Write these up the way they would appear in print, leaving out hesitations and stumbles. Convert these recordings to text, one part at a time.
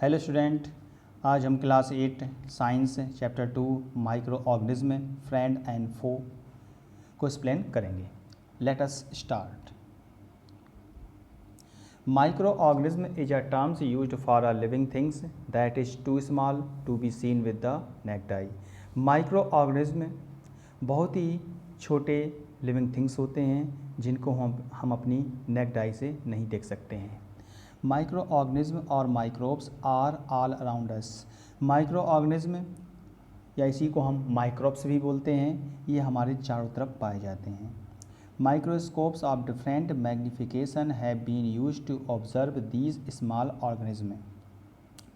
Hello student, आज हम class 8 science chapter 2 micro organism friend and foe को explain करेंगे। Let us start. Micro organism is a terms used for a living things that is too small to be seen with the naked eye. Micro organism बहुत ही छोटे living things होते हैं जिनको हम अपनी नेक्ड आई से नहीं देख सकते हैं। माइक्रो ऑर्गेनिज्म और microbes are all around us. Micro organism या इसी को हम माइक्रोब्स भी बोलते हैं, ये हमारे चारों तरफ पाए जाते हैं। Microscopes of different magnification have been used to observe these small organism.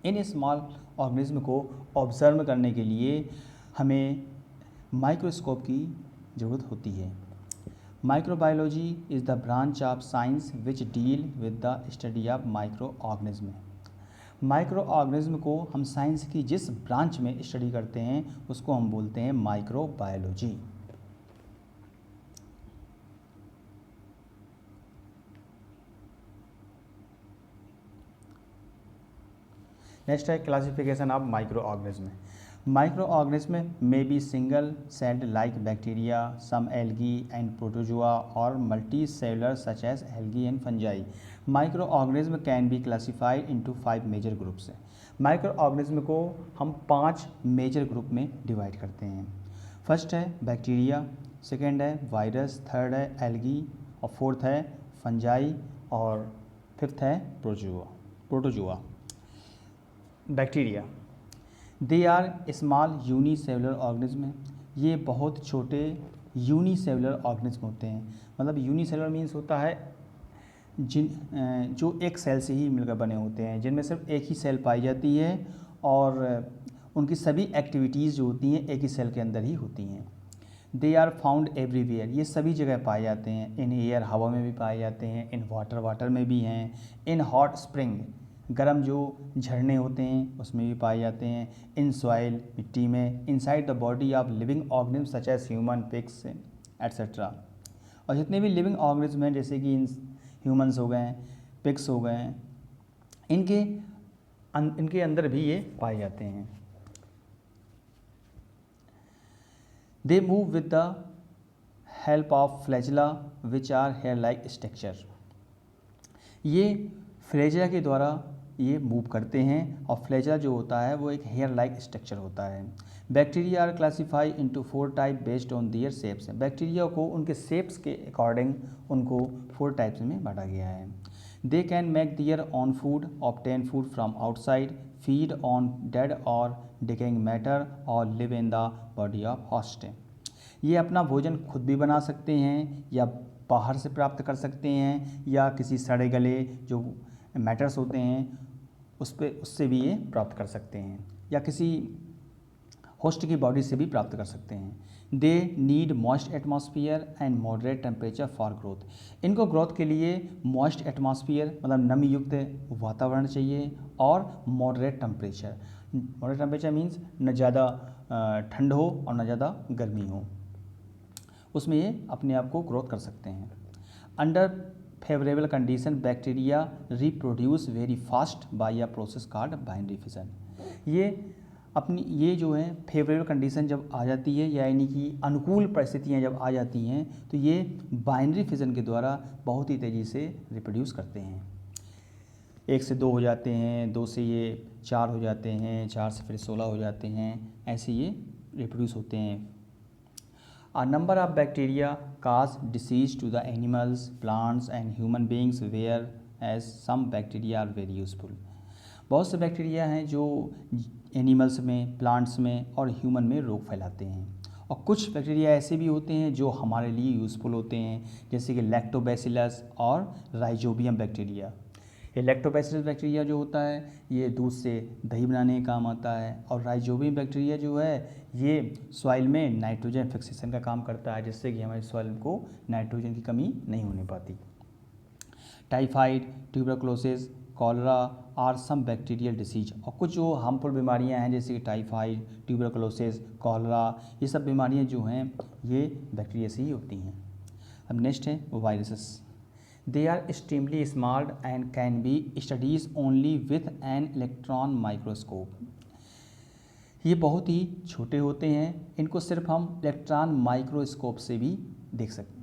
इन स्मॉल ऑर्गेनिज्म को ऑब्जर्व करने के लिए हमें माइक्रोस्कोप की ज़रूरत होती है। Microbiology is the branch of science which deal with the study of micro organism. Micro organism को हम साइंस की जिस ब्रांच में स्टडी करते हैं उसको हम बोलते हैं माइक्रोबायोलॉजी। नेक्स्ट है classification of micro organism. Micro organism में be single celled like bacteria, some algae and protozoa और multi cellular such as algae and fungi. Micro organism can be classified into 5 major groups. Micro organism को हम 5 major group में divide करते हैं। First है bacteria, second है virus, third है algae और फोर्थ है फंजाई और फिफ्थ है protozoa. Bacteria, they are small unicellular organism. ये बहुत छोटे यूनिसेलुलर ऑर्गेनिज्म होते हैं। मतलब यूनिसेलुलर मीन्स होता है जो एक सेल से ही मिलकर बने होते हैं, जिनमें सिर्फ एक ही सेल पाई जाती है और उनकी सभी एक्टिविटीज़ जो होती हैं एक ही सेल के अंदर ही होती हैं। दे आर फाउंड एवरीवेयर, ये सभी जगह पाए जाते हैं। इन एयर, हवा में भी पाए जाते हैं। इन वाटर में भी हैं। इन हॉट स्प्रिंग, गर्म जो झरने होते हैं उसमें भी पाए जाते हैं। इन सॉइल, मिट्टी में। Inside the body of living organism such as human, pigs etcetera. और जितने भी लिविंग ऑर्गेनिज्म हैं जैसे कि ह्यूमन्स हो गए, पिग्स हो गए, इनके अंदर भी ये पाए जाते हैं। They move with the help of flagella which are hair like structure. ये फ्लैजिला के द्वारा ये मूव करते हैं और फ्लैजिला जो होता है वो एक हेयर लाइक स्ट्रक्चर होता है। Bacteria are classify into 4 type based on their shapes. Bacteria को उनके शेप्स के अकॉर्डिंग उनको 4 टाइप्स में बांटा गया है। They can make their on food, obtain food from outside, feed on dead और डिकेइंग मैटर और live in the body of host. ये अपना भोजन खुद भी बना सकते हैं या बाहर से प्राप्त कर सकते हैं या किसी सड़े गले जो मैटर्स होते हैं उससे भी ये प्राप्त कर सकते हैं या किसी होस्ट की बॉडी से भी प्राप्त कर सकते हैं। They need moist atmosphere and moderate temperature for growth. इनको ग्रोथ के लिए मॉइस्ट एटमॉस्फेयर मतलब नमी युक्त वातावरण चाहिए और moderate temperature. Moderate temperature means न ज़्यादा ठंड हो और न ज़्यादा गर्मी हो, उसमें ये अपने आप को ग्रोथ कर सकते हैं। Under favourable condition bacteria reproduce very fast by a process called binary fission. ये जो है फेवरेबल कंडीशन जब आ जाती है यानी कि अनुकूल परिस्थितियाँ जब आ जाती हैं तो ये बाइनरी फिजन के द्वारा बहुत ही तेज़ी से रिप्रोड्यूस करते हैं। 1 से 2 हो जाते हैं, 2 से ये 4 हो जाते हैं, 4 से फिर 16 हो जाते हैं, ऐसे ये रिप्रोड्यूस होते हैं। A number of bacteria cause disease to the animals, plants and human beings whereas some bacteria are very useful. बहुत से बैक्टीरिया हैं जो एनिमल्स में, प्लांट्स में और ह्यूमन में रोग फैलाते हैं और कुछ बैक्टीरिया ऐसे भी होते हैं जो हमारे लिए यूज़फुल होते हैं जैसे कि लैक्टोबैसिलस और राइजोबियम बैक्टीरिया। ये लैक्टोबैसिलस बैक्टीरिया जो होता है ये दूध से दही बनाने का काम आता है और राइजोबियम बैक्टीरिया जो है ये सॉइल में नाइट्रोजन फिक्सेशन का काम करता है जिससे कि हमारे सॉइल को नाइट्रोजन की कमी नहीं होने पाती। Typhoid, tuberculosis, cholera are some bacterial disease. और कुछ जो हार्मफुल बीमारियां हैं जैसे कि टाइफाइड, ट्यूबरकुलोसिस, कॉलरा, ये सब बीमारियां जो हैं ये बैक्टीरिया से ही होती हैं। अब नेक्स्ट है viruses. They are extremely small and can be studies only with an electron microscope. ये बहुत ही छोटे होते हैं, इनको सिर्फ हम इलेक्ट्रॉन माइक्रोस्कोप से भी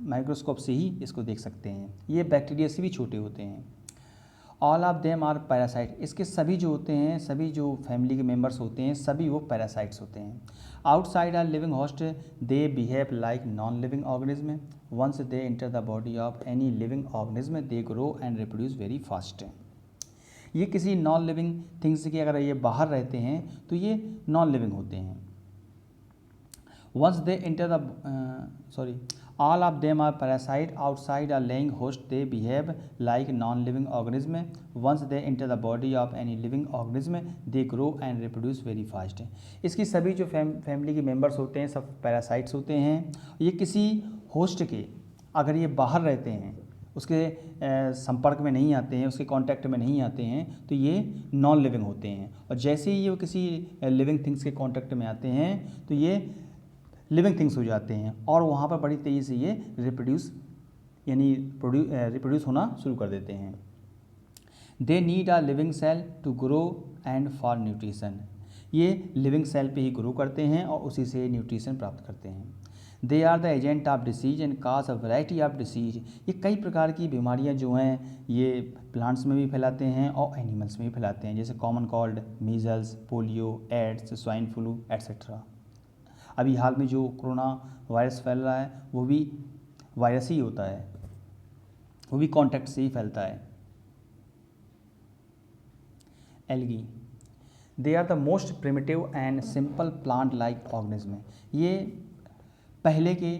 माइक्रोस्कोप से ही इसको देख सकते हैं। ये बैक्टीरिया से भी छोटे होते हैं। All of them are parasite, इसके सभी जो होते हैं, सभी जो फैमिली के मेम्बर्स होते हैं, सभी वो पैरासाइट्स होते हैं। Outside are living host, they behave like non living organism. Once they enter the body of any living organism they grow and reproduce very fast. ये किसी नॉन लिविंग थिंग्स के अगर ये बाहर रहते हैं तो ये नॉन लिविंग होते हैं। Once they enter the all of them are parasite, outside are laying host, they behave like non-living organism. Once they enter the body of any living organism they grow and reproduce very fast. इसकी सभी जो family के members होते हैं सब parasites होते हैं। ये किसी होस्ट के अगर ये बाहर रहते हैं, उसके संपर्क में नहीं आते हैं, उसके कांटेक्ट में नहीं आते हैं, तो ये नॉन लिविंग होते हैं। और जैसे ही ये किसी लिविंग थिंग्स के कांटेक्ट में आते हैं तो ये लिविंग थिंग्स हो जाते हैं और वहाँ पर बड़ी तेज़ी से ये रिप्रोड्यूस होना शुरू कर देते हैं। They need a living cell to grow and for nutrition, ये लिविंग सेल पे ही ग्रो करते हैं और उसी से न्यूट्रिशन प्राप्त करते हैं। They are the agent of disease and cause a variety of disease, ये कई प्रकार की बीमारियाँ जो हैं ये प्लांट्स में भी फैलाते हैं और एनिमल्स में भी फैलाते हैं, जैसे common cold, measles, polio, AIDS, swine flu etcetera. अभी हाल में जो कोरोना वायरस फैल रहा है वो भी वायरस ही होता है, वो भी कांटेक्ट से ही फैलता है। Algae, they are the most primitive and simple plant like organism, ये पहले के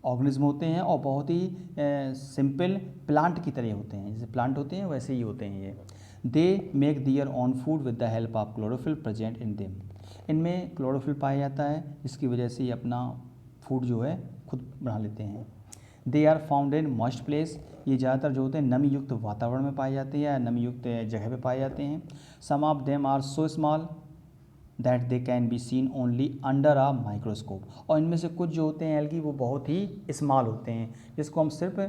ऑर्गेनिज्म होते हैं और बहुत ही सिंपल प्लांट की तरह होते हैं, जैसे प्लांट होते हैं वैसे ही होते हैं ये। They make their own food with the help of chlorophyll present in them, इनमें क्लोरोफिल पाया जाता है, जिसकी वजह से ये अपना फूड जो है खुद बना लेते हैं। They are found in moist place, ये ज़्यादातर जो होते हैं नमी युक्त वातावरण में पाए जाते हैं या नमी युक्त जगह पे पाए जाते हैं। Some of them are so small that they can be seen only under a microscope, और इनमें से कुछ जो होते हैं एल्गी वो बहुत ही स्मॉल होते हैं, जिसको हम सिर्फ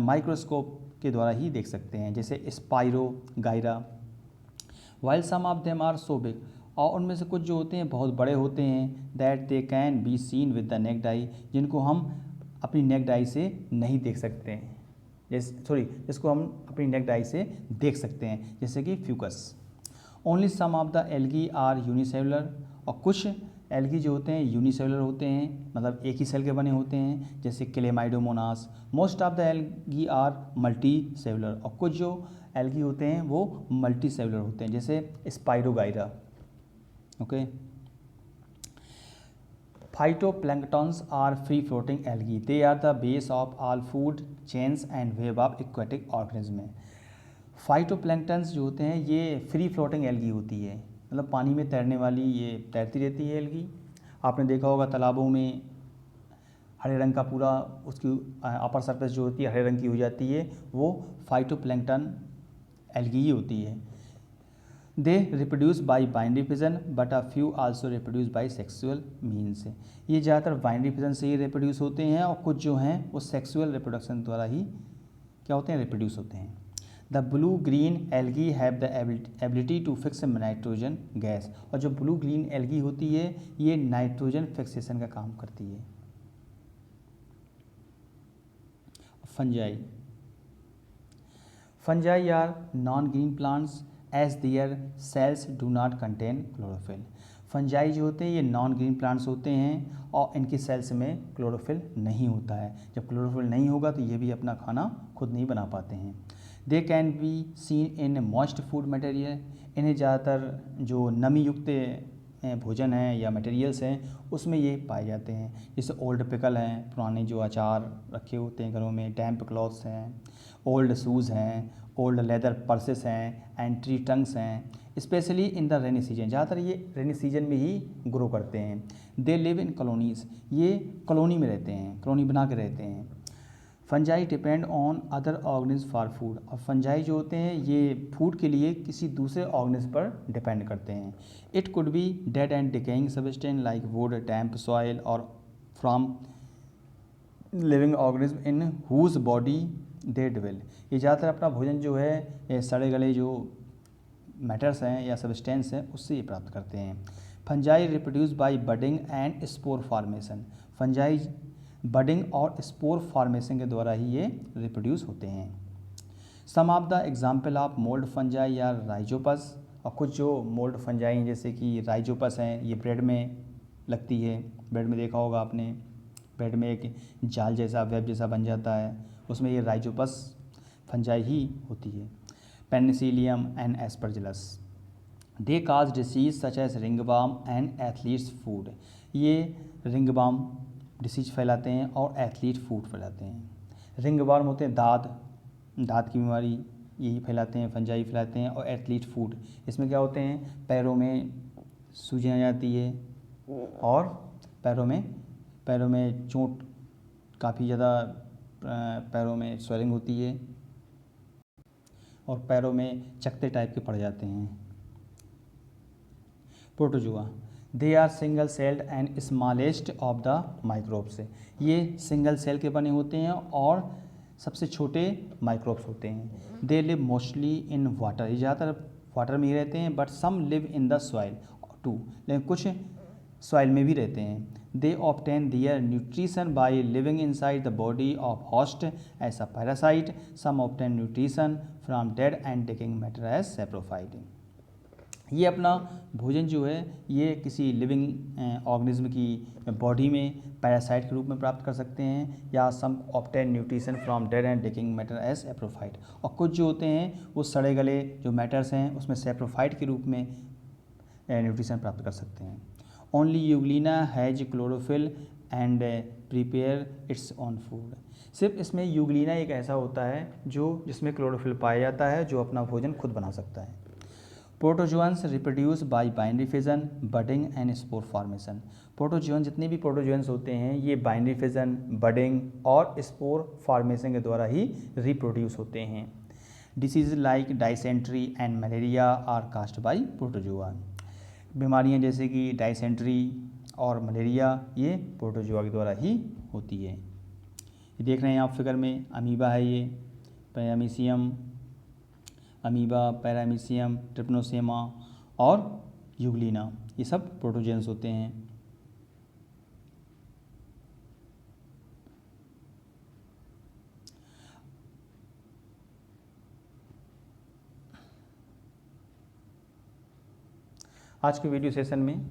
माइक्रोस्कोप के द्वारा ही देख सकते हैं, जैसे spirogyra. While some of them are so big, और उनमें से कुछ जो होते हैं बहुत बड़े होते हैं, that they can be seen with the naked आई, जिनको हम अपनी नेक्ड आई से नहीं देख सकते हैं, जिसको हम अपनी नेक्ड आई से देख सकते हैं, जैसे कि fucus. Only some of the algae are unicellular, और कुछ एल्गी जो होते हैं यूनिसेलुलर होते हैं, मतलब एक ही सेल के बने होते हैं, जैसे chlamydomonas. Most of the algae are multicellular, और कुछ जो एल्गी होते हैं वो मल्टी सेलुलर होते हैं, जैसे spirogyra. Okay, phytoplanktons are free floating algae, they are the base of all food chains and web of aquatic organism. Phytoplanktons जो होते हैं ये फ्री फ्लोटिंग एल्गी होती है, मतलब पानी में तैरने वाली, ये तैरती रहती है एल्गी। आपने देखा होगा तालाबों में हरे रंग का पूरा उसकी अपर सरफेस जो होती है हरे रंग की हो जाती है, वो फाइटोप्लैंक्टन एल्गी ही होती है। They reproduce by binary fission but a few also reproduce by sexual means, ये ज़्यादातर बाइनरी फिजन से ही रिप्रोड्यूस होते हैं और कुछ जो हैं वो सेक्सुअल रिप्रोडक्शन द्वारा ही क्या होते हैं, रिप्रोड्यूस होते हैं। The blue green algae have the ability to fix nitrogen gas, और जो ब्लू ग्रीन एल्गी होती है ये नाइट्रोजन फिक्सेशन का काम करती है। Fungi are non green plants as their cells do not contain chlorophyll, fungi जो होते हैं ये नॉन ग्रीन प्लांट्स होते हैं और इनकी सेल्स में क्लोरोफिल नहीं होता है। जब क्लोरोफिल नहीं होगा तो ये भी अपना खाना खुद नहीं बना पाते हैं। दे can be seen in moist food material, इन्हें ज़्यादातर जो नमी युक्त भोजन है या मटेरियल्स हैं उसमें ये पाए जाते हैं, जैसे ओल्ड पिकल हैं, पुराने जो अचार रखे होते हैं घरों में, डैम्प क्लॉथ्स हैं, ओल्ड शूज़ हैं, ओल्ड लेदर पर्सेस हैं, एंड ट्री टंग्स हैं, specially in the rainy season, ज़्यादातर ये रेनी सीजन में ही ग्रो करते हैं। दे लिव इन कॉलोनीज़, ये कॉलोनी में रहते हैं, कॉलोनी बना के रहते हैं। Fungi depend on other organism for food, और फंजाई जो होते हैं ये फूड के लिए किसी दूसरे ऑर्गेनिज्म पर डिपेंड करते हैं। It could be dead and decaying substance like wood, damp soil और from living organism in whose body they dwell, ये ज़्यादातर अपना भोजन जो है ये सड़े गले जो मैटर्स हैं या सब्सटेंस हैं उससे ये प्राप्त करते हैं। Fungi reproduce by budding and spore formation, fungi budding और स्पोर फार्मेशन के द्वारा ही ये रिप्रोड्यूस होते हैं। Some of the example of mould fungi या राइजोपस, और कुछ जो मोल्ड फंजाई हैं जैसे कि राइजोपस हैं, ये ब्रेड में लगती है, ब्रेड में देखा होगा आपने, ब्रेड में एक जाल जैसा वेब जैसा बन जाता है, उसमें ये राइजोपस फंजाई ही होती है। Penicillium and aspergillus, they cause disease such as ringworm and athlete's foot, ये रिंगवार्म डिसीज फैलाते हैं और एथलीट फूड फैलाते हैं। रिंगवार्म होते हैं दांत की बीमारी, यही फैलाते हैं, फंजाई फैलाते हैं। और एथलीट फूड, इसमें क्या होते हैं, पैरों में सूजन आ जाती है और पैरों में चोट, काफ़ी ज़्यादा पैरों में स्वेलिंग होती है और पैरों में चकते टाइप के पड़ जाते हैं। Protozoa, they are single celled and smallest of the microbes, ये सिंगल सेल के बने होते हैं और सबसे छोटे माइक्रोब्स होते हैं। They live mostly in water, ये ज़्यादातर वाटर में ही रहते हैं, but some live in the soil too, लेकिन कुछ सॉइल में भी रहते हैं। They obtain their nutrition by living inside the body of host as a parasite, some obtain nutrition from dead and decaying matter as saprophyte, ये अपना भोजन जो है ये किसी लिविंग ऑर्गेनिज्म की बॉडी में पैरासाइट के रूप में प्राप्त कर सकते हैं, या some obtain nutrition from dead and decaying matter as saprophyte, और कुछ जो होते हैं वो सड़े गले जो मैटर्स हैं उसमें सैप्रोफाइट के रूप में न्यूट्रिशन प्राप्त कर सकते हैं। Only Euglena has chlorophyll and prepare it's on food, सिर्फ इसमें यूग्लिना एक ऐसा होता है जो जिसमें क्लोरोफिल पाया जाता है जो अपना भोजन खुद बना सकता है। Protozoans reproduce by binary fission, budding and spore formation, protozoan जितने भी प्रोटोजुअन्स होते हैं ये बाइनरी फिजन, बडिंग और स्पोर फॉर्मेशन के द्वारा ही रिप्रोड्यूस होते हैं। Disease like dysentery and malaria are caused by protozoa, बीमारियां जैसे कि डाइसेंट्री और मलेरिया ये प्रोटोजुआ के द्वारा ही होती है। ये देख रहे हैं आप फिगर में, अमीबा है ये, पैरामीशियम, अमीबा, पैरामीशियम, ट्रिप्नोसोमा और यूग्लिना, ये सब प्रोटोजुअन्स होते हैं। आज के वीडियो सेशन में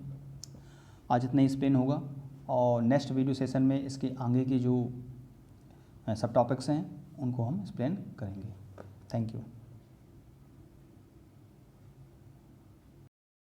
आज इतना ही एक्सप्लेन होगा और नेक्स्ट वीडियो सेशन में इसके आगे के जो सब टॉपिक्स हैं उनको हम एक्सप्लेन करेंगे। Thank you.